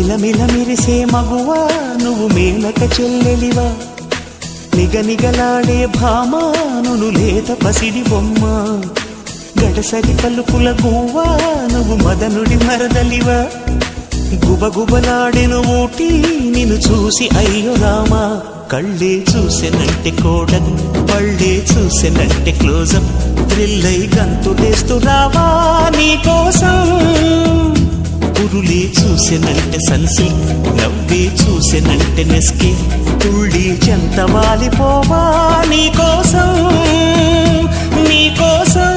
మిలమిల మెరిసే మగువా నువ్వు మేనక చెల్లెలివా నిగనిగలాడే భామా నువ్వు లేత పసిడి బొమ్మ గడసరి పలుకుల గువ్వా నువ్వు మదనుడి మరదలివా గుబగుబలాడెను ఊటి నిన్ను చూసి అయ్యో రామా కళ్ళే చూసెనంటే కోడలు పళ్ళే చూసెనంటే క్లోజప్ థ్రిల్లై గంతులేస్తూ రావా నీకోసం పురులే చూసెనంటే సన్సిల్క్ నవ్వే చూసెనంటే నెస్కే తుళ్ళి చెంత వాలిపోవా నీకోసం నీకోసం